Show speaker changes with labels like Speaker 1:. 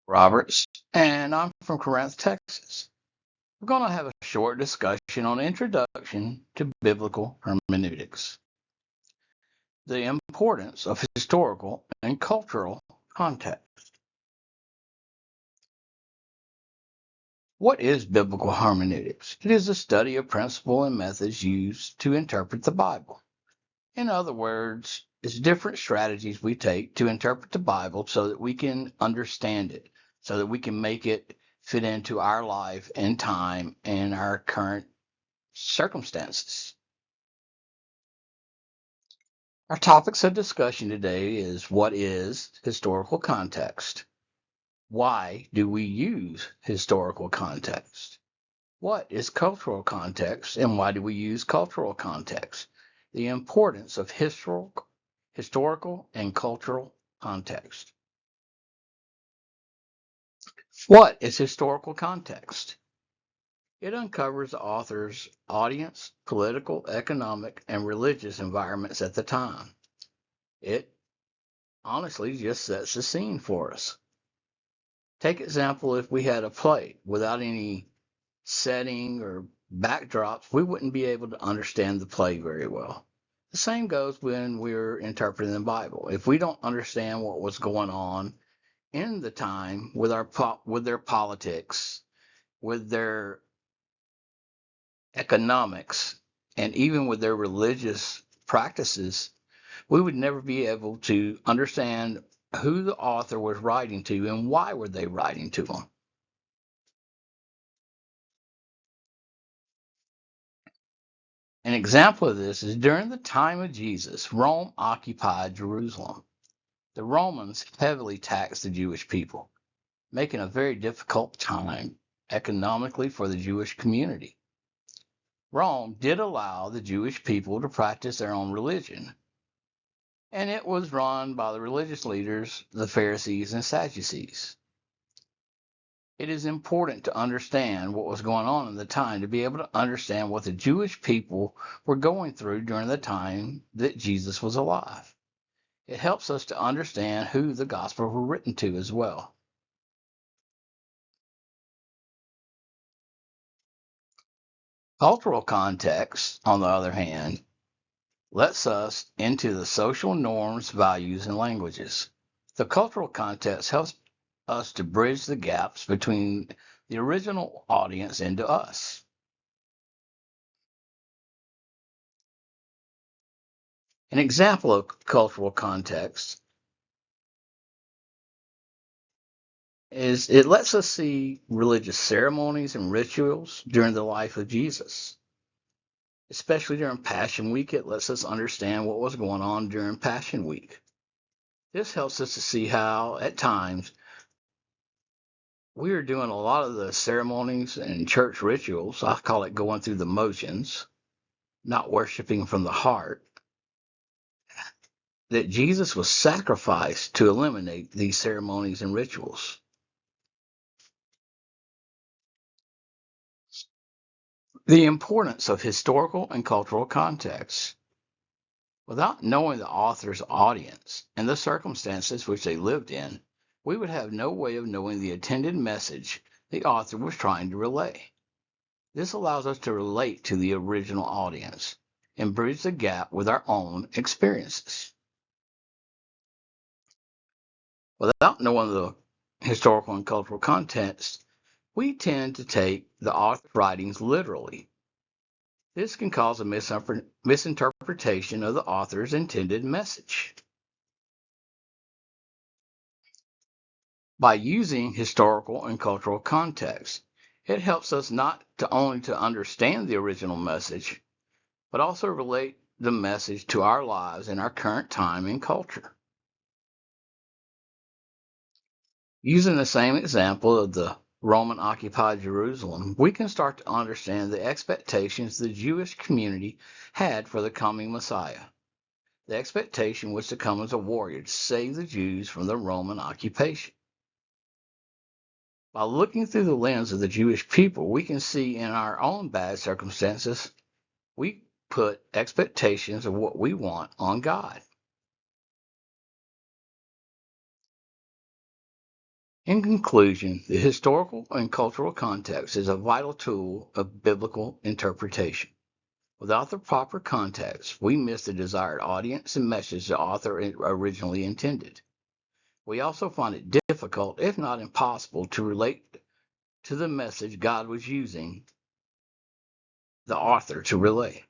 Speaker 1: Roberts, and I'm from Corinth, Texas. We're going to have a short discussion on Introduction to Biblical Hermeneutics, the importance of historical and cultural context. What is biblical hermeneutics? It is the study of principles and methods used to interpret the Bible. In other words, it's different strategies we take to interpret the Bible so that we can understand it, so that we can make it fit into our life and time and our current circumstances. Our topics of discussion today is what is historical context? Why do we use historical context? What is cultural context and why do we use cultural context? The importance of historical and cultural context. What is historical context? It uncovers the author's audience, political, economic, and religious environments at the time. It honestly just sets the scene for us. Take example, if we had a play without any setting or backdrops, we wouldn't be able to understand the play very well. The same goes when we're interpreting the Bible. If we don't understand what was going on in the time with their politics, with their economics, and even with their religious practices, we would never be able to understand who the author was writing to and why were they writing to them. An example of this is during the time of Jesus, Rome occupied Jerusalem. The Romans heavily taxed the Jewish people, making a very difficult time economically for the Jewish community. Rome did allow the Jewish people to practice their own religion, and it was run by the religious leaders, the Pharisees and Sadducees. It is important to understand what was going on in the time to be able to understand what the Jewish people were going through during the time that Jesus was alive. It helps us to understand who the Gospels were written to as well. Cultural context, on the other hand, lets us into the social norms, values, and languages. The cultural context helps us to bridge the gaps between the original audience and to us. An example of cultural context is it lets us see religious ceremonies and rituals during the life of Jesus. Especially during Passion Week, it lets us understand what was going on during Passion Week. This helps us to see how, at times, we are doing a lot of the ceremonies and church rituals. I call it going through the motions, not worshiping from the heart. That Jesus was sacrificed to eliminate these ceremonies and rituals. The importance of historical and cultural context. Without knowing the author's audience and the circumstances which they lived in, we would have no way of knowing the intended message the author was trying to relay. This allows us to relate to the original audience and bridge the gap with our own experiences. Without knowing the historical and cultural context, we tend to take the author's writings literally. This can cause a misinterpretation of the author's intended message. By using historical and cultural context, it helps us not only to understand the original message, but also relate the message to our lives and our current time and culture. Using the same example of the Roman occupied Jerusalem, we can start to understand the expectations the Jewish community had for the coming Messiah. The expectation was to come as a warrior to save the Jews from the Roman occupation. By looking through the lens of the Jewish people, we can see in our own bad circumstances, we put expectations of what we want on God. In conclusion, the historical and cultural context is a vital tool of biblical interpretation. Without the proper context, we miss the desired audience and message the author originally intended. We also find it difficult, if not impossible, to relate to the message God was using the author to relay.